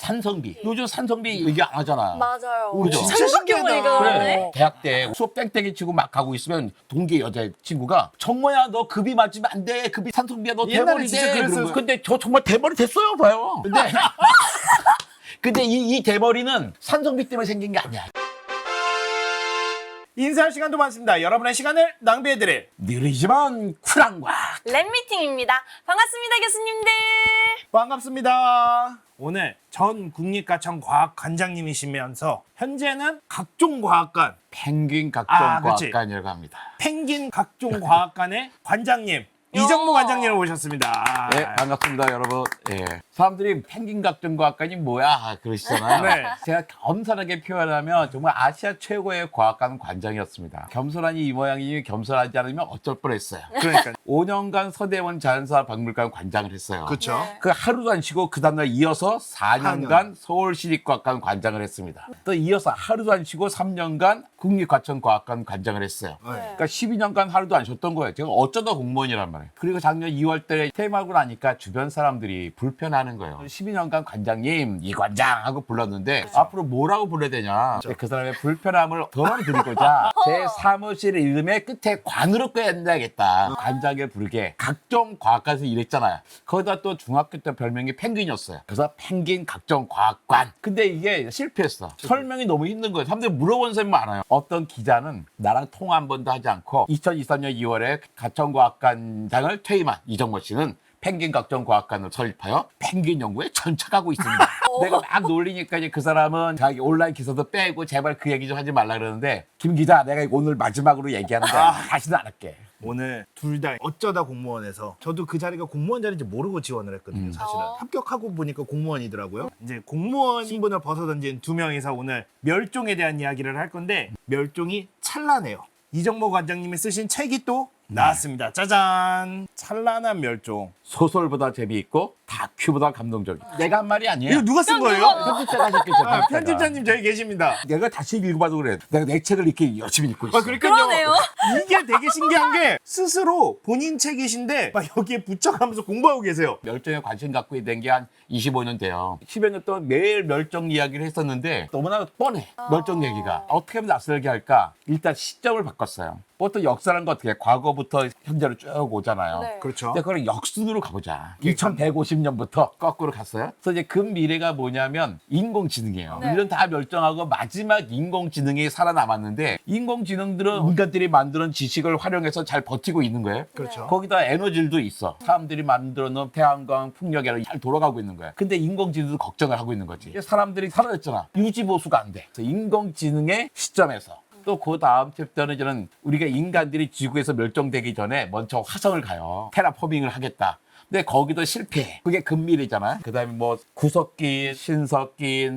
산성비. 요즘 산성비 얘기 안 하잖아. 맞아요. 그죠? 진짜 신기하다. 그래. 대학 때 수업 땡땡이 치고 막 가고 있으면 동기 여자친구가 정모야 너 급이 맞으면 안 돼. 급이 산성비야 너 옛날에 대머리 진짜 돼. 그랬어요. 그런 거야. 근데 저 정말 대머리 됐어요 봐요. 근데 이 대머리는 산성비 때문에 생긴 게 아니야. 인사할 시간도 많습니다. 여러분의 시간을 낭비해드릴 느리지만 쿨한 과학. 랩미팅입니다. 반갑습니다, 교수님들. 반갑습니다. 오늘 전 국립과천 과학관장님이시면서 현재는 각종과학관 펭귄 각종 그치. 과학관이라고 합니다. 펭귄 각종과학관의 관장님 이정무 관장님을 모셨습니다. 네, 반갑습니다, 여러분. 예. 사람들이 펭귄 각종 과학관이 뭐야 그러시잖아요. 네. 제가 겸손하게 표현하면 정말 아시아 최고의 과학관 관장이었습니다. 겸손하니 이 모양이니 겸손하지 않으면 어쩔 뻔했어요. 그러니까 5년간 서대원 자연사 박물관 관장을 했어요. 그렇죠. 네. 그 하루도 안 쉬고 그 다음날 이어서 4년간 서울시립과학관 관장을 했습니다. 또 이어서 하루도 안 쉬고 3년간 국립과천과학관 관장을 했어요. 그러니까 12년간 하루도 안 쉬었던 거예요. 제가 어쩌다 공무원이란 말이에요. 그리고 작년 2월 달에 퇴임하고 나니까 주변 사람들이 불편하는 거예요. 12년간 관장님, 이 관장 하고 불렀는데 앞으로 뭐라고 불러야 되냐. 그 사람의 불편함을 덜어드리고자 제 사무실 이름의 끝에 관으로 껴야겠다. 관장을 부르게 각종 과학관에서 일했잖아요. 거기다 또 중학교 때 별명이 펭귄이었어요. 그래서 펭귄 각종 과학관. 근데 이게 실패했어. 설명이 너무 힘든 거예요. 사람들이 물어본 사람이 많아요. 어떤 기자는 나랑 통화 한 번도 하지 않고 2023년 2월에 가천과학관장을 퇴임한 이정모 씨는 펭귄 각종 과학관을 설립하여 펭귄 연구에 전착하고 있습니다. 내가 막 놀리니까 이제 그 사람은 자기 온라인 기사도 빼고 제발 그 얘기 좀 하지 말라 그러는데 김 기자 내가 오늘 마지막으로 얘기하는데 다시는 안 할게. 오늘 둘 다 어쩌다 공무원에서 저도 그 자리가 공무원 자리인지 모르고 지원을 했거든요. 사실은 합격하고 보니까 공무원이더라고요. 이제 공무원 신분을 벗어던진 두 명이서 오늘 멸종에 대한 이야기를 할 건데 멸종이 찬란해요. 이정모 관장님이 쓰신 책이 또 나왔습니다. 짜잔! 찬란한 멸종. 소설보다 재미있고 다큐보다 감동적이다. 내가 한 말이 아니에요. 이거 누가 쓴 거예요? 편집자가 하셨겠죠. 아, 편집자님 저희 계십니다. 내가 다시 읽어봐도 그래. 내가 내 책을 이렇게 열심히 읽고 있어. 그러네요. 이게 되게 신기한 게 스스로 본인 책이신데 막 여기에 붙여가면서 공부하고 계세요. 멸종에 관심 갖고 된 게 한 25년 돼요. 10여 년 동안 매일 멸종 이야기를 했었는데 너무나 뻔해. 멸종 얘기가. 어떻게 하면 낯설게 할까? 일단 시점을 바꿨어요. 보통 역사라는 거 어떻게 해? 과거부터 현재로 쭉 오잖아요. 네. 그렇죠. 근데 그걸 역순으로 가보자. 2150년부터 거꾸로 갔어요. 그래서 이제 그 미래가 뭐냐면 인공지능이에요. 네. 인류는 다 멸종하고 마지막 인공지능이 살아남았는데 인공지능들은 인간들이 만드는 지식을 활용해서 잘 버티고 있는 거예요. 그렇죠. 거기다 에너지도 있어. 사람들이 만들어 놓은 태양광, 풍력이 잘 돌아가고 있는 거야. 근데 인공지능도 걱정을 하고 있는 거지. 사람들이 사라졌잖아. 유지보수가 안 돼. 그래서 인공지능의 시점에서 또 그 다음 챕터는 저는 우리가 인간들이 지구에서 멸종되기 전에 먼저 화성을 가요. 테라포밍을 하겠다. 근데 거기도 실패해. 그게 금밀이잖아. 그다음에 뭐 구석기, 신석기,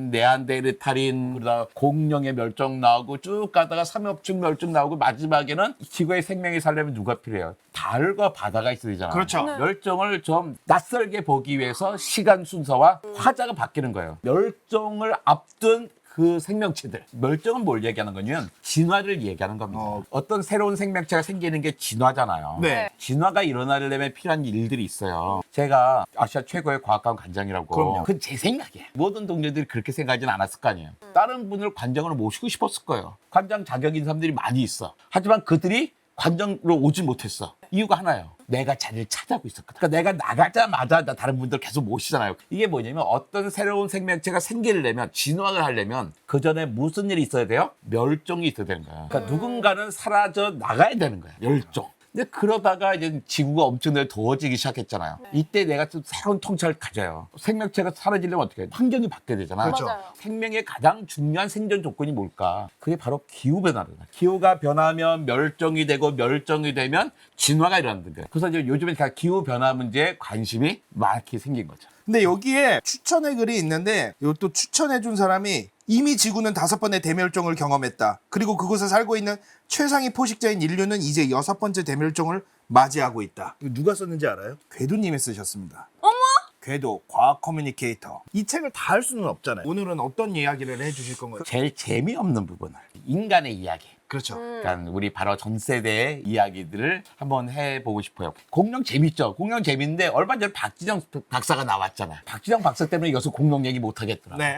네안데르탈인, 그러다 공룡의 멸종 나오고 쭉 가다가 삼엽충 멸종 나오고 마지막에는 지구의 생명이 살려면 누가 필요해요? 달과 바다가 있어야 되잖아. 그렇죠. 네. 멸종을 좀 낯설게 보기 위해서 시간 순서와 화자가 바뀌는 거예요. 멸종을 앞둔 그 생명체들. 멸종은 뭘 얘기하는 거냐면 진화를 얘기하는 겁니다. 어떤 새로운 생명체가 생기는 게 진화잖아요. 네. 진화가 일어나려면 필요한 일들이 있어요. 제가 아시아 최고의 과학관 관장이라고. 그럼요. 그건 제 생각이에요. 모든 동료들이 그렇게 생각하지는 않았을 거 아니에요. 다른 분을 관장으로 모시고 싶었을 거예요. 관장 자격인 사람들이 많이 있어. 하지만 그들이 관장으로 오지 못했어. 이유가 하나예요. 내가 자리를 차지하고 있었거든. 그러니까 내가 나가자마자 나 다른 분들 계속 모시잖아요. 이게 뭐냐면 어떤 새로운 생명체가 생기려면 진화를 하려면 그 전에 무슨 일이 있어야 돼요? 멸종이 있어야 되는 거야. 그러니까 누군가는 사라져 나가야 되는 거야. 멸종. 근데 그러다가 이제 지구가 엄청나게 더워지기 시작했잖아요. 이때 내가 좀 새로운 통찰을 가져요. 생명체가 사라지려면 어떻게 해? 환경이 바뀌어야 되잖아요. 그렇죠. 맞아요. 생명의 가장 중요한 생존 조건이 뭘까? 그게 바로 기후변화다. 기후가 변하면 멸종이 되고 멸종이 되면 진화가 일어나는 거예요. 그래서 이제 요즘에 기후변화 문제에 관심이 많게 생긴 거죠. 근데 여기에 추천의 글이 있는데 이것도 추천해준 사람이 이미 지구는 5번의 대멸종을 경험했다. 그리고 그곳에 살고 있는 최상위 포식자인 인류는 이제 6번째 대멸종을 맞이하고 있다. 이거 누가 썼는지 알아요? 궤도님이 쓰셨습니다. 어머! 궤도, 과학 커뮤니케이터. 이 책을 다 할 수는 없잖아요. 오늘은 어떤 이야기를 해주실 건가요? 제일 재미없는 부분을 인간의 이야기. 그렇죠. 그러니까 우리 바로 전 세대의 이야기들을 한번 해보고 싶어요. 공룡 재밌죠? 공룡 재밌는데 얼마 전에 박지정 박사가 나왔잖아. 박지정 박사 때문에 여기서 공룡 얘기 못 하겠더라. 네.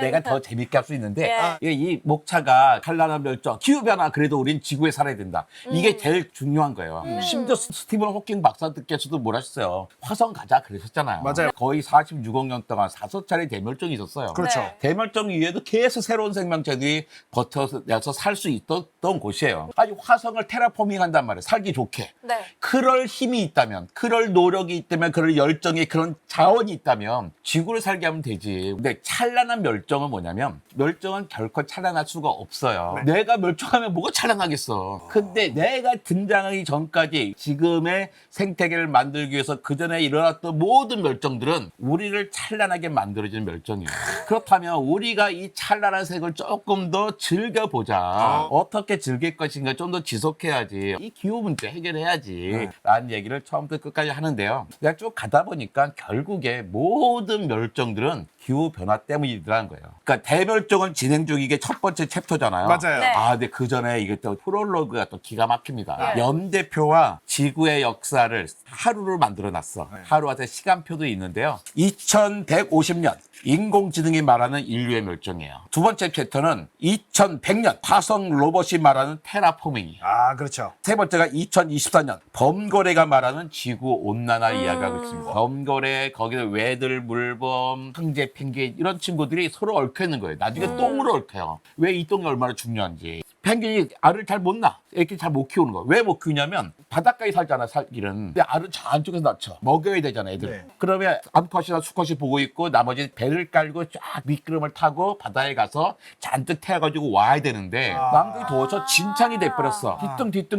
내가 더 재밌게 할 수 있는데 예. 이 목차가 찬란한 멸종, 기후변화 그래도 우린 지구에 살아야 된다. 이게 제일 중요한 거예요. 심지어 스티븐 호킹 박사께서도 뭘 하셨어요. 화성 가자 그러셨잖아요. 맞아요. 거의 46억 년 동안 5차례 대멸종이 있었어요. 그렇죠. 네. 대멸종 이후에도 계속 새로운 생명체들이 버텨서 살 수 있었던 곳이에요. 아니 화성을 테라포밍 한단 말이에요. 살기 좋게. 네. 그럴 힘이 있다면, 그럴 노력이 있다면, 그럴 열정이 그런 자원이 있다면 지구를 살게 하면 되지. 근데 찬란한 멸종은 뭐냐면 멸종은 결코 찬란할 수가 없어요. 네. 내가 멸종하면 뭐가 찬란하겠어. 근데 내가 등장하기 전까지 지금의 생태계를 만들기 위해서 그전에 일어났던 모든 멸종들은 우리를 찬란하게 만들어주는 멸종이에요. 그렇다면 우리가 이 찬란한 색을 조금 더 즐겨보자. 어떻게 즐길 것인가 좀 더 지속해야지. 이 기후 문제 해결해야지. 라는 얘기를 처음부터 끝까지 하는데요. 내가 쭉 가다 보니까 결국에 모든 멸종들은 기후 변화 때문이더라는 거예요. 그러니까 대멸종은 진행 중이게 첫 번째 챕터잖아요. 맞아요. 네. 아, 근데 그 전에 이게 또 프롤로그가 또 기가 막힙니다. 네. 연대표와 지구의 역사를 하루를 만들어 놨어. 네. 하루한테 시간표도 있는데요. 2150년 인공지능이 말하는 인류의 멸종이에요. 두 번째 챕터는 2100년 화성 로봇이 말하는 테라포밍이에요. 아, 그렇죠. 세 번째가 2024년 범고래가 말하는 지구 온난화 이야기하고 있습니다. 범고래, 거기에 왜들, 물범, 황제 펭귄 이런 친구들이 서로 얽혀 있는 거예요. 나중에 똥으로 얽혀요. 왜 이 똥이 얼마나 중요한지. 펭귄이 알을 잘 못 낳아. 이렇게 잘 못 키우는 거. 왜 못 키우냐면 바닷가에 살잖아, 살길은. 근데 알은 저 안쪽에서 낳죠. 먹여야 되잖아, 애들. 네. 그러면 암컷이나 수컷이 보고 있고 나머지 배를 깔고 쫙 미끄럼을 타고 바다에 가서 잔뜩 태워가지고 와야 되는데 남들이 더워서 진창이 돼버렸어.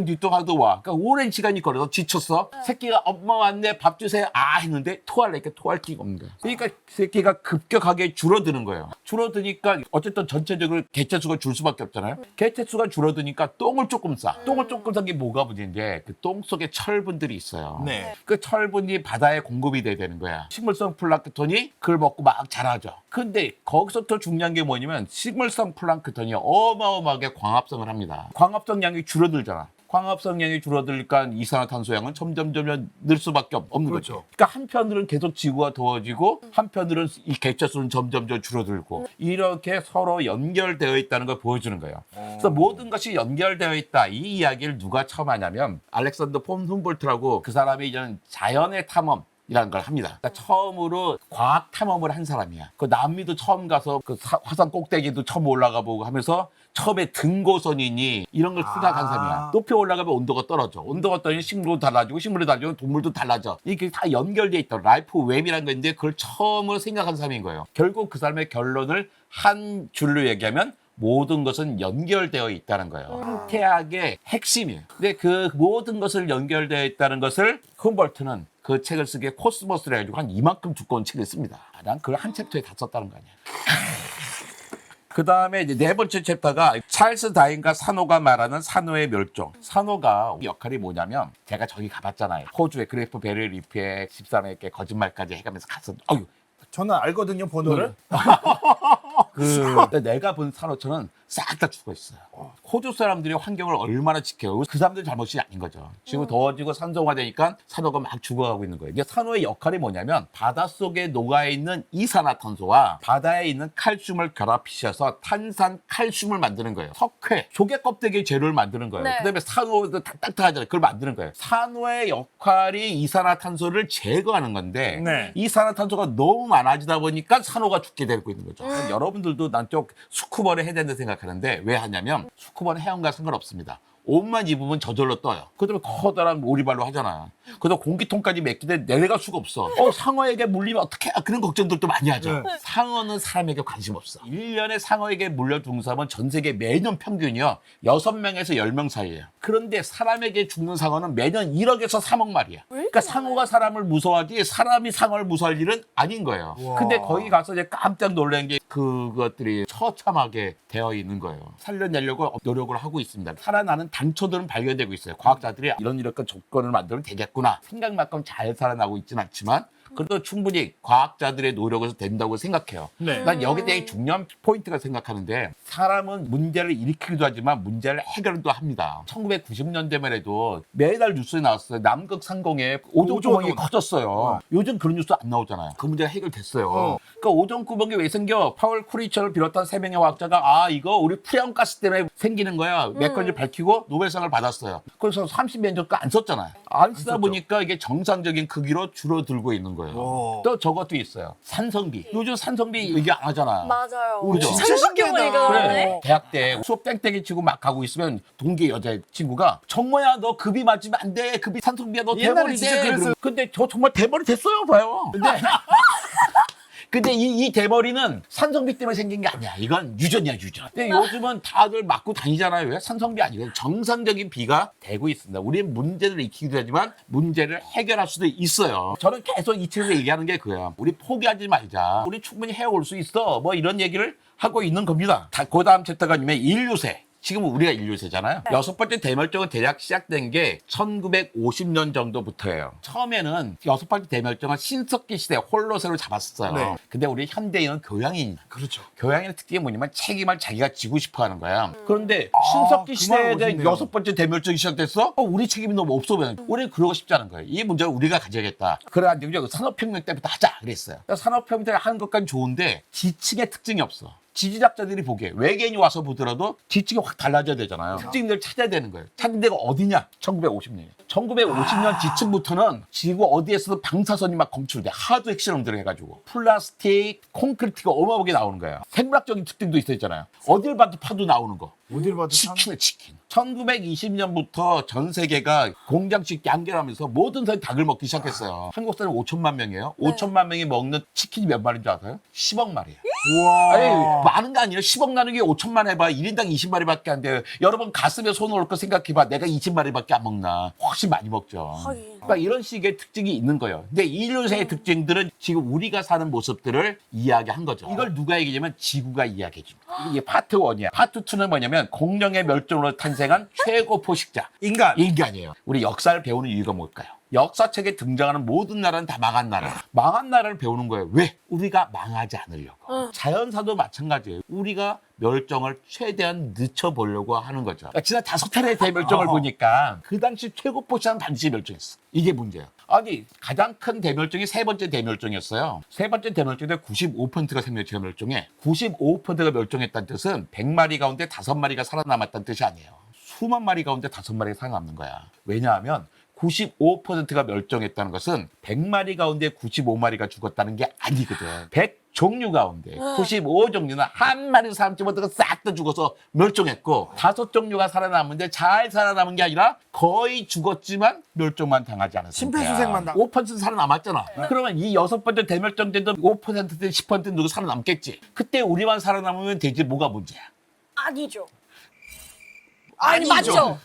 뒤뚱 하도 와. 그러니까 오랜 시간이 걸려서 지쳤어. 새끼가 엄마 왔네, 밥 주세요. 아 했는데 토하려니까 토할 기가 없는 거야. 그러니까 새끼가 급격하게 줄어드는 거예요. 줄어드니까 어쨌든 전체적으로 개체수가 줄 수밖에 없잖아요. 개체수가 줄어드니까 똥을 조금 싸. 똥을 조금 싼 게 뭐가 문제인데 그 똥 속에 철분들이 있어요. 네. 그 철분이 바다에 공급이 돼야 되는 거야. 식물성 플랑크톤이 그걸 먹고 막 자라죠. 근데 거기서 더 중요한 게 뭐냐면 식물성 플랑크톤이 어마어마하게 광합성을 합니다. 광합성 양이 줄어들잖아. 광합성 양이 줄어들니까 이산화탄소 양은 점점 늘 수밖에 없는 그렇죠. 거죠. 그러니까 한편으로는 계속 지구가 더워지고 한편으로는 이 개체수는 점점 줄어들고 이렇게 서로 연결되어 있다는 걸 보여주는 거예요. 그래서 모든 것이 연결되어 있다. 이 이야기를 누가 처음 하냐면 알렉산더 폰 훔볼트라고 그 사람이 이제는 자연의 탐험 이라는 걸 합니다. 그러니까 처음으로 과학 탐험을 한 사람이야. 그 남미도 처음 가서 그 화산 꼭대기도 처음 올라가 보고 하면서 처음에 등고선이니 이런 걸 생각한 사람이야. 높이 올라가면 온도가 떨어져. 온도가 떨어지면 식물도 달라지고 식물이 달라지면 동물도 달라져. 이게 다 연결돼 있다. 라이프 웹이라는 건데 그걸 처음으로 생각한 사람인 거예요. 결국 그 사람의 결론을 한 줄로 얘기하면 모든 것은 연결되어 있다는 거예요. 태학의 핵심이에요. 근데 그 모든 것을 연결되어 있다는 것을 훔볼트는 그 책을 쓰기에 코스모스를 해가지고 한 이만큼 두꺼운 책을 씁니다. 난 그걸 한 챕터에 다 썼다는 거 아니야. 그 다음에 이제 네 번째 챕터가 찰스 다윈과 산호가 말하는 산호의 멸종. 산호가 역할이 뭐냐면 제가 저기 가봤잖아요. 호주의 그레이프 베리 리프에 집사람에게 거짓말까지 해가면서 갔어. 어휴. 저는 알거든요, 번호를. 내가 본 산호초는 싹 다 죽어 있어요. 호주 사람들이 환경을 얼마나 지켜요. 그 사람들 잘못이 아닌 거죠. 지금 더워지고 산소화되니까 산호가 막 죽어가고 있는 거예요. 이게 산호의 역할이 뭐냐면 바닷속에 녹아있는 이산화탄소와 바다에 있는 칼슘을 결합시켜서 탄산 칼슘을 만드는 거예요. 석회, 조개 껍데기 재료를 만드는 거예요. 네. 그다음에 산호도 딱딱하잖아요. 그걸 만드는 거예요. 산호의 역할이 이산화탄소를 제거하는 건데 네. 이산화탄소가 너무 많아지다 보니까 산호가 죽게 되고 있는 거죠. 여러분들도 난 좀 스쿠버를 해야 된다고 생각하는데 왜 하냐면 스쿠버는 해양과 상관없습니다. 옷만 입으면 저절로 떠요. 그다음에 커다란 오리발로 하잖아. 그래서 공기통까지 맺기대 내려갈 수가 없어. 상어에게 물리면 어떡해? 그런 걱정들도 많이 하죠. 네. 상어는 사람에게 관심 없어. 1년에 상어에게 물려 죽는 사람은 전 세계 매년 평균이요. 6명에서 10명 사이예요. 그런데 사람에게 죽는 상어는 매년 1억에서 3억 마리야. 그러니까 상어가 사람을 무서워하지 사람이 상어를 무서워할 일은 아닌 거예요. 우와. 근데 거기 가서 이제 깜짝 놀란 게 그것들이 처참하게 되어 있는 거예요. 살려내려고 노력을 하고 있습니다. 살아나는 단초들은 발견되고 있어요. 과학자들이 이런 조건을 만들면 되겠구나. 생각만큼 잘 살아나고 있지는 않지만 그래도 충분히 과학자들의 노력에서 된다고 생각해요. 네. 난 여기에 대해 중요한 포인트가 생각하는데 사람은 문제를 일으키기도 하지만 문제를 해결도 합니다. 1990년대만 해도 매달 뉴스에 나왔어요. 남극 상공에 오존구멍이 오존. 커졌어요. 요즘 그런 뉴스 안 나오잖아요. 그 문제가 해결됐어요. 그러니까 오존구멍이 왜 생겨? 파월 쿠리처를 비롯한 3명의 과학자가 이거 우리 프레온가스 때문에 생기는 거야. 몇 가지 밝히고 노벨상을 받았어요. 그래서 30년 전까 안 썼잖아요. 안 쓰다 썼죠. 보니까 이게 정상적인 크기로 줄어들고 있는 거예요. 오. 또 저것도 있어요. 산성비. 요즘 산성비 얘기 안 하잖아. 맞아요. 그죠? 진짜 생각해보니까 신기하다. 그러네. 대학 때 수업 땡땡이 치고 막 가고 있으면 동기 여자 친구가 정모야 너 급이 맞으면 안 돼. 급이 산성비야 너 옛날에 대머리 진짜 돼. 그랬어요. 근데 저 정말 대머리 됐어요 봐요. 근데 이 대머리는 산성비 때문에 생긴 게 아니야. 이건 유전이야, 유전. 근데 요즘은 다들 맞고 다니잖아요. 왜? 산성비 아니고 정상적인 비가 되고 있습니다. 우리는 문제를 익히기도 하지만 문제를 해결할 수도 있어요. 저는 계속 이 책에서 얘기하는 게 그거야. 우리 포기하지 말자. 우리 충분히 해올 수 있어. 뭐 이런 얘기를 하고 있는 겁니다. 그 다음 챕터가 아니면 인류세. 지금 우리가 인류세잖아요. 네. 여섯 번째 대멸종은 대략 시작된 게 1950년 정도부터예요. 처음에는 여섯 번째 대멸종은 신석기 시대 홀로세로 잡았어요. 네. 근데 우리 현대인은 교양인. 그렇죠. 교양인의 특징이 뭐냐면 책임을 자기가 지고 싶어 하는 거야. 그런데 신석기 그 시대에 말 대한 멋있네요. 여섯 번째 대멸종이 시작됐어? 우리 책임이 너무 없어 보여. 우리는 그러고 싶지 않은 거예요. 이 문제를 우리가 가져야겠다. 그래가지고 산업혁명 때부터 하자 그랬어요. 산업혁명 때 하는 것까지 좋은데 지층의 특징이 없어. 지지작자들이 보기에 외계인이 와서 보더라도 지층이 확 달라져야 되잖아요. 특징들을 찾아야 되는 거예요. 찾는 데가 어디냐? 1950년이에요. 1950년 지층부터는 지구 어디에서도 방사선이 막 검출돼. 하도 핵실험들 해가지고. 플라스틱, 콘크리트가 어마어마하게 나오는 거예요. 생물학적인 특징도 있었잖아요. 어딜 봐도 파도 나오는 거. 어딜 봐도 참. 치킨을 치킨. 1920년부터 전 세계가 공장식 양계하면서 모든 사람이 닭을 먹기 시작했어요. 한국 사람 5천만 명이에요. 5천만 명이 먹는 치킨이 몇 마리인 줄 아세요? 10억 마리예요. 우와. 아니, 많은 거 아니에요. 10억 나누기 5천만 해봐. 1인당 20마리밖에 안 돼요. 여러분 가슴에 손 올 거 생각해봐. 내가 20마리밖에 안 먹나. 훨씬 많이 먹죠. 하긴. 그러니까 이런 식의 특징이 있는 거예요. 근데 인류세의 특징들은 지금 우리가 사는 모습들을 이야기한 거죠. 이걸 누가 얘기냐면 지구가 이야기해 줍니다. 이게 파트 1이야. 파트 2는 뭐냐면 공룡의 멸종으로 탄생한 최고 포식자. 인간이에요. 우리 역사를 배우는 이유가 뭘까요? 역사책에 등장하는 모든 나라는 다 망한 나라. 망한 나라를 배우는 거예요. 왜? 우리가 망하지 않으려고. 자연사도 마찬가지예요. 우리가 멸종을 최대한 늦춰보려고 하는 거죠. 그러니까 지난 5차례의 대멸종을 보니까 그 당시 최고 포식자는 반드시 멸종했어. 이게 문제야. 아니 가장 큰 대멸종이 세 번째 대멸종이었어요. 세 번째 대멸종인데 95%가 생명체 멸종해. 95%가 멸종했다는 뜻은 100마리 가운데 5마리가 살아남았다는 뜻이 아니에요. 수만 마리 가운데 5마리가 살아남는 거야. 왜냐하면 95%가 멸종했다는 것은 100마리 가운데 95마리가 죽었다는 게 아니거든. 100종류 가운데 95종류는 한 마리 사람쯤 어떻게 싹 다 죽어서 멸종했고 5종류가 살아남은데 잘 살아남은 게 아니라 거의 죽었지만 멸종만 당하지 않았어요. 심폐소생만 5% 살아남았잖아. 그러면 이 6번째 대멸종 때도 5%든 10%든 누구 살아남겠지. 그때 우리만 살아남으면 되지 뭐가 문제야. 아니죠. 아니죠. 맞죠?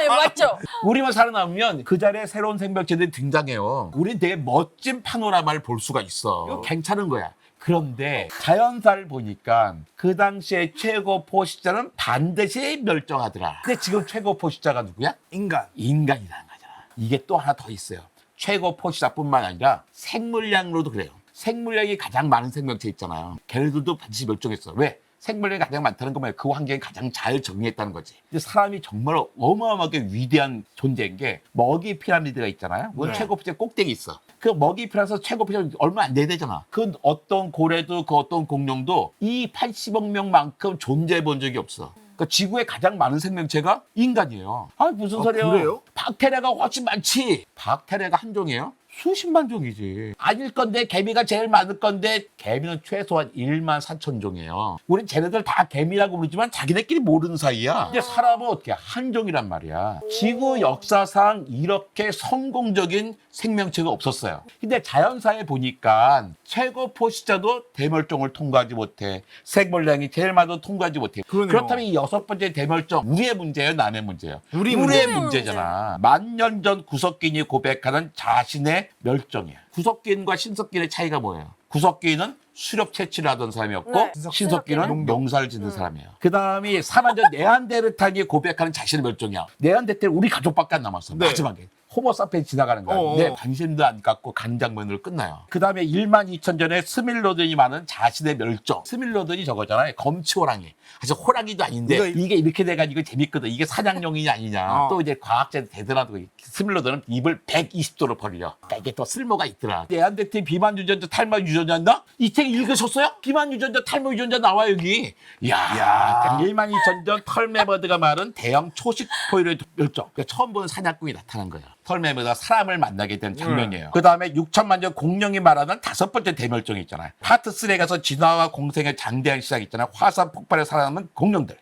네, 맞죠? 우리만 살아남으면 그 자리에 새로운 생명체들이 등장해요. 우린 되게 멋진 파노라마를 볼 수가 있어. 이거 괜찮은 거야. 그런데 자연사를 보니까 그 당시에 최고 포식자는 반드시 멸종하더라. 근데 지금 최고 포식자가 누구야? 인간이라는 거잖아. 이게 또 하나 더 있어요. 최고 포식자뿐만 아니라 생물량으로도 그래요. 생물량이 가장 많은 생명체 있잖아요. 걔네들도 반드시 멸종했어. 왜? 생물량이 가장 많다는 건 뭐예요? 그 환경이 가장 잘 정리했다는 거지. 근데 사람이 정말 어마어마하게 위대한 존재인 게 먹이 피라미드가 있잖아요. 그건 최고 포식자 꼭대기 있어. 그 먹이 피라미드에서 최고 포식자 얼마 안 되잖아. 그 어떤 고래도 그 어떤 공룡도 이 80억 명만큼 존재해 본 적이 없어. 그러니까 지구에 가장 많은 생명체가 인간이에요. 아 무슨 소리예요? 그래요? 박테리아가 훨씬 많지. 박테리아가 한 종이에요? 수십만 종이지. 아닐 건데 개미가 제일 많을 건데 개미는 최소한 1만 4천 종이에요. 우린 쟤네들 다 개미라고 부르지만 자기네끼리 모르는 사이야. 근데 사람은 어떻게 한 종이란 말이야. 지구 역사상 이렇게 성공적인 생명체가 없었어요. 근데 자연사에 보니까 최고 포식자도 대멸종을 통과하지 못해. 생물량이 제일 많아도 통과하지 못해. 그러네요. 그렇다면 이 6번째 대멸종 우리의 문제예요? 남의 문제예요? 우리의 우리의 문제. 문제잖아. 만년 전 구석기인이 고백하는 자신의 멸종이야. 구석기인과 신석기인의 차이가 뭐예요? 구석기인은 수렵 채취를 하던 사람이었고 네. 신석기는 농사를 짓는 사람이에요. 그 다음이 사만전 네안데르탈이 고백하는 자신의 멸종이야. 네안데르탈 우리 가족밖에 안 남았어. 네. 마지막에. 호모사피엔이 지나가는 거야. 어어. 근데 관심도 안 갖고 가는 장면으로 끝나요. 그 다음에 12,000전에 스밀로든이 많은 자신의 멸종. 스밀로든이 저거잖아요. 검치호랑이. 사실 호랑이도 아닌데 이게 이렇게 돼가지고 재밌거든. 이게 사냥용이 아니냐. 또 이제 과학자들 대단하고 스밀로든은 입을 120도로 벌려. 그러니까 이게 또 쓸모가 있더라. 네안데르탈 비만 유전자 탈모 유전자인가? 이 책 읽으셨어요? 비만 유전자 탈모 유전자 나와 여기. 이야. 12,000전 털메버드가 말은 대형 초식 포유류의 멸종. 그러니까 처음 보는 사냥꾼이 나타난 거야. 털메버드가 사람을 만나게 된 장면이에요. 그 다음에 6천만 년 공룡이 말하는 5번째 대멸종이 있잖아요. 파트3에 가서 진화와 공생의 장대한 시작 있잖아요. 화산 폭발에 살아남은 공룡들.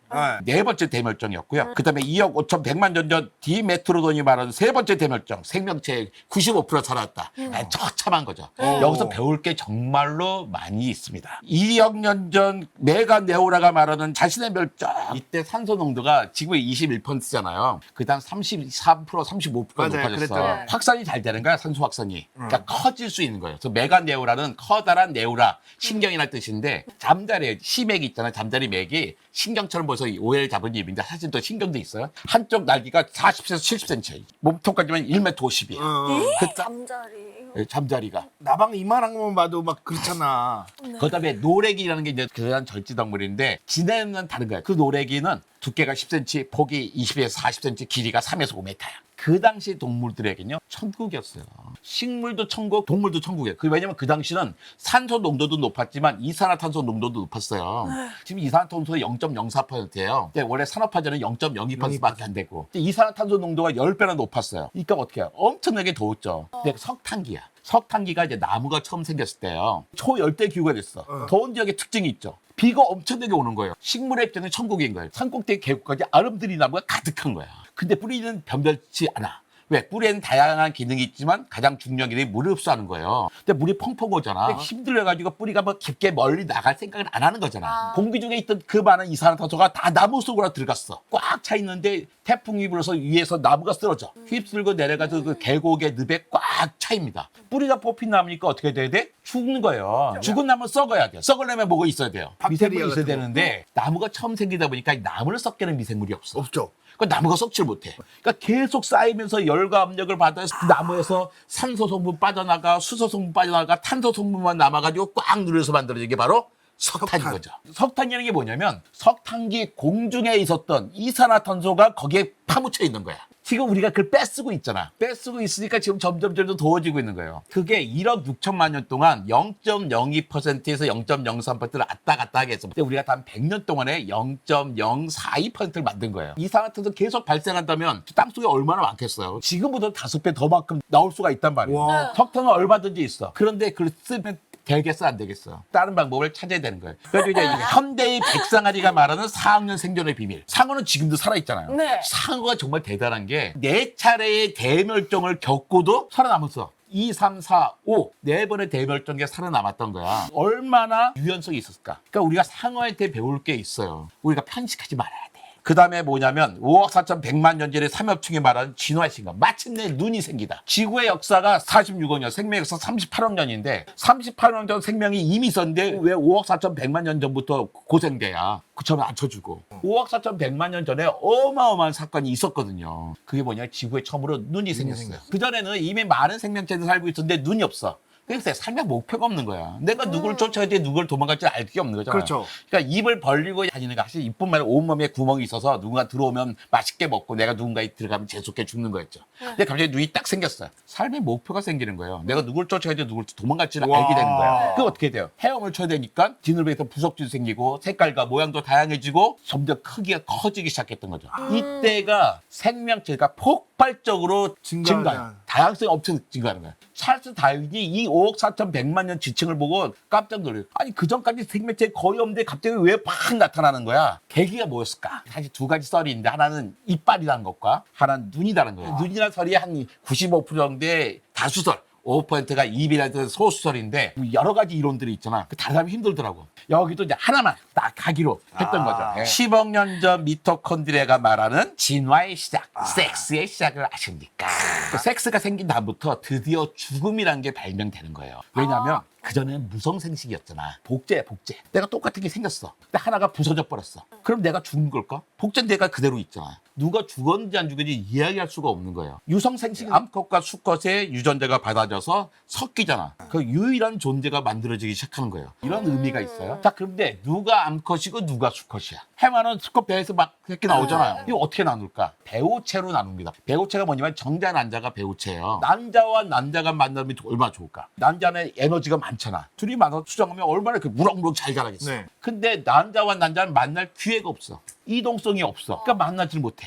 네 번째 대멸종이었고요. 그 다음에 2억 5천 100만 년 전 디메트로돈이 말하는 세 번째 대멸종. 생명체의 95% 살았다. 처참한 거죠. 여기서 배울 게 정말로 많이 있습니다. 2억 년 전 메가네오라가 말하는 자신의 멸종. 이때 산소 농도가 지금의 21%잖아요. 그 다음 33%, 35%가 맞아요. 높아졌어. 그랬더니. 확산이 잘 되는 거야, 산소 확산이. 그러니까 커질 수 있는 거예요. 그래서 메가네오라는 커다란 네오라, 신경이라는 뜻인데 잠자리, 시맥이 있잖아요. 잠자리 맥이 신경처럼 보여서 오해를 잡은 입인데 사실 또 신경도 있어요. 한쪽 날개가 40에서 70cm, 몸통까지만 1m 50이에요. 잠자리. 잠자리가. 나방 이만한 것만 봐도 막 그렇잖아. 그다음에 노래기라는 게 이제 그런 절지동물인데 지네는 다른 거야. 그 노래기는 두께가 10cm, 폭이 20에서 40cm, 길이가 3에서 5m야. 그 당시 동물들에게는요 천국이었어요. 식물도 천국, 동물도 천국이에요. 왜냐면 그 당시는 산소 농도도 높았지만 이산화탄소 농도도 높았어요. 지금 이산화탄소 0.04%예요. 근데 원래 산업화제는 0.02%밖에 안 되고 이산화탄소 농도가 10배나 높았어요. 그러니까 어떻게 해요? 엄청나게 더웠죠. 근데 석탄기야. 석탄기가 이제 나무가 처음 생겼을 때요. 초열대 기후가 됐어. 더운 지역의 특징이 있죠. 비가 엄청나게 오는 거예요. 식물의 입장은 천국인 거예요. 산꼭대기 계곡까지 아름드리 나무가 가득한 거야. 근데 뿌리는 변변치 않아. 왜? 뿌리에는 다양한 기능이 있지만 가장 중요한 기능이 물을 흡수하는 거예요. 근데 물이 펑펑 오잖아. 힘들어가지고 뿌리가 뭐 깊게 멀리 나갈 생각을 안 하는 거잖아. 공기 중에 있던 그 많은 이산화탄소가 다 나무 속으로 들어갔어. 꽉 차 있는데 태풍이 불어서 위에서 나무가 쓰러져. 휩쓸고 내려가서 그 계곡의 늪에 꽉 차입니다. 뿌리가 뽑힌 나무니까 어떻게 돼야 돼? 죽는 거예요. 죽은 나무 썩어야 돼요. 썩으려면 뭐가 있어야 돼요? 미생물이 있어야 되는데 나무가 처음 생기다 보니까 이 나무를 썩게 하는 미생물이 없어. 없죠. 그 나무가 썩지를 못해. 그러니까 계속 쌓이면서 열과 압력을 받아서 그 나무에서 산소 성분 빠져나가, 수소 성분 빠져나가, 탄소 성분만 남아가지고 꽉 눌려서 만들어진 게 바로 석탄인 거죠. 석탄이라는 게 뭐냐면 석탄기 공중에 있었던 이산화탄소가 거기에 파묻혀 있는 거야. 지금 우리가 그걸 뺏쓰고 있잖아. 뺏쓰고 있으니까 지금 점점 더워지고 있는 거예요. 그게 1억 6천만 년 동안 0.02%에서 0.03%를 왔다 갔다 하게 했어. 근데 우리가 단 100년 동안에 0.042%를 만든 거예요. 이산화탄소 계속 발생한다면 땅속에 얼마나 많겠어요. 지금보다 5배 더만큼 나올 수가 있단 말이에요. 와. 석탄은 얼마든지 있어. 그런데 그걸 쓰면 되겠어 안 되겠어? 다른 방법을 찾아야 되는 거예요. 그래서 이제 현대의 백상아리가 말하는 4억년 생존의 비밀. 상어는 지금도 살아있잖아요. 네. 상어가 정말 대단한 게 4차례의 대멸종을 겪고도 살아남았어. 2, 3, 4, 5. 4번의 대멸종에 살아남았던 거야. 얼마나 유연성이 있었을까? 그러니까 우리가 상어한테 배울 게 있어요. 우리가 편식하지 말아야 돼. 그 다음에 뭐냐면 5억 4천 100만 년 전에 삼엽충이 말하는 진화의 시간. 마침내 눈이 생기다. 지구의 역사가 46억 년, 생명의 역사 38억 년인데 38억 년 생명이 이미 있었는데 왜 5억 4천 100만 년 전부터 고생돼야 그처럼 안 쳐주고 5억 4천 100만 년 전에 어마어마한 사건이 있었거든요. 그게 뭐냐 지구에 처음으로 눈이 생겼어요. 그전에는 이미 많은 생명체들 살고 있었는데 눈이 없어. 그래서 삶의 목표가 없는 거야. 내가 누굴 쫓아야 돼, 누굴 도망갈지 알 게 없는 거잖아. 그렇죠. 그러니까 입을 벌리고 다니는 거 사실 이뿐만 아니라 온몸에 구멍이 있어서 누군가 들어오면 맛있게 먹고 내가 누군가에 들어가면 재수없게 죽는 거였죠. 근데 갑자기 눈이 딱 생겼어요. 삶의 목표가 생기는 거예요. 내가 누굴 쫓아야 돼, 누굴 도망갈지를 와. 알게 되는 거야. 그게 어떻게 돼요? 헤엄을 쳐야 되니까 지느러미에서 부속줄이 생기고 색깔과 모양도 다양해지고 점점 크기가 커지기 시작했던 거죠. 이때가 생명체가 폭발적으로 증가해요. 다양성이 엄청 증가하는 거야. 찰스 다윈이 이 5억 4천 100만 년 지층을 보고 깜짝 놀래요. 아니 그전까지 생명체 거의 없는데 갑자기 왜 팍 나타나는 거야? 계기가 뭐였을까? 사실 두 가지 썰이 있는데 하나는 이빨이라는 것과 하나는 눈이라는 거예요. 눈이라는 설이 한 95% 정도의 다수설. 5%가 입이라든 소수설인데 여러 가지 이론들이 있잖아. 그 다른 사람이 힘들더라고. 여기도 이제 하나만 딱 가기로 했던 거죠. 10억 년 전 미토콘드리아가 말하는 진화의 시작, 섹스의 시작을 아십니까? 그 섹스가 생긴 다음부터 드디어 죽음이라는 게 발명되는 거예요. 왜냐하면 그전에는 무성생식이었잖아. 복제. 내가 똑같은 게 생겼어. 근데 하나가 부서져 버렸어. 그럼 내가 죽은 걸까? 복제는 내가 그대로 있잖아. 누가 죽었는지 안 죽었는지 이야기할 수가 없는 거예요. 유성생식 암컷과 수컷의 유전자가 받아져서 섞이잖아. 그 유일한 존재가 만들어지기 시작하는 거예요. 이런 의미가 있어요. 자, 그런데 누가 암컷이고 누가 수컷이야? 해마는 수컷 배에서 막 새끼 나오잖아요. 이거 어떻게 나눌까? 배우체로 나눕니다. 배우체가 뭐냐면 정자, 난자가 배우체예요. 난자와 난자가 만나면 얼마나 좋을까? 난자는 에너지가 많잖아. 둘이 만나서 수정하면 얼마나 무럭무럭 잘 자라겠어. 네. 근데 난자와 난자는 만날 기회가 없어. 이동성이 없어. 그러니까 만나질 못해.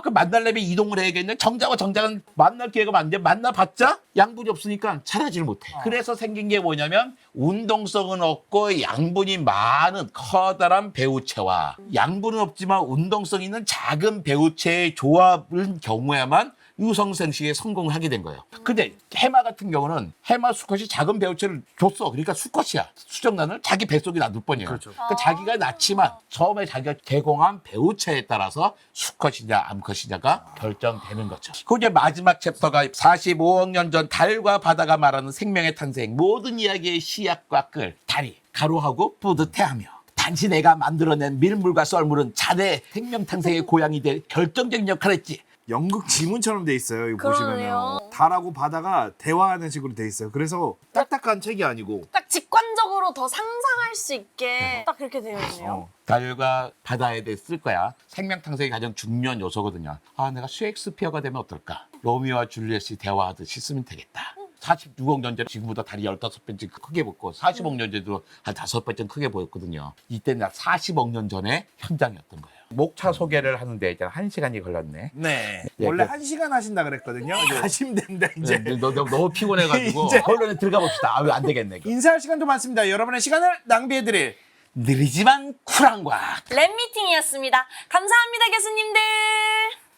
그 만나려면 이동을 해야겠네. 정자와 정자는 만날 기회가 많은데 만나봤자 양분이 없으니까 자라질 못해. 그래서 생긴 게 뭐냐면 운동성은 없고 양분이 많은 커다란 배우체와 양분은 없지만 운동성 있는 작은 배우체의 조합을 경우에만 유성생식에 성공을 하게 된 거예요. 근데 해마 같은 경우는 해마 수컷이 작은 배우체를 줬어. 그러니까 수컷이야. 수정란을 자기 뱃속에 놔둘 뿐이에요. 그렇죠. 그러니까 자기가 낳지만 처음에 자기가 개공한 배우체에 따라서 수컷이냐 암컷이냐가 결정되는 거죠. 그 이제 마지막 챕터가 45억 년 전 달과 바다가 말하는 생명의 탄생, 모든 이야기의 시약과 끌, 달이 가로하고 뿌듯해하며 단지 내가 만들어낸 밀물과 썰물은 자네 생명 탄생의 고향이 될 결정적인 역할을 했지. 연극 지문처럼 돼 있어요. 이거 그러네요. 보시면요. 달하고 바다가 대화하는 식으로 돼 있어요. 그래서 딱딱한 책이 아니고 딱 직관적으로 더 상상할 수 있게 딱 그렇게 되어 있네요. 달과 바다에 대해 쓸 거야. 생명 탄생의 가장 중요한 요소거든요. 아, 내가 셰익스피어가 되면 어떨까? 로미오와 줄리엣이 대화하듯이 쓰면 되겠다. 46억 년 전 지금보다 달이 15배쯤 크게 보였고 40억 년 전에도 한 5배쯤 크게 보였거든요. 이때는 약 40억 년 전의 현장이었던 거예요. 목차 소개를 하는데 이제 1시간이 걸렸네. 네. 예, 원래 그- 1시간 하신다 그랬거든요. 가시면 된다 이제. 너무 피곤해가지고 이제- 언론에 들어가 봅시다. 아, 안 되겠네. 이거. 인사할 시간도 많습니다. 여러분의 시간을 낭비해드릴 느리지만 쿨한 과학. 랩 미팅이었습니다. 감사합니다, 교수님들.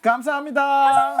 감사합니다.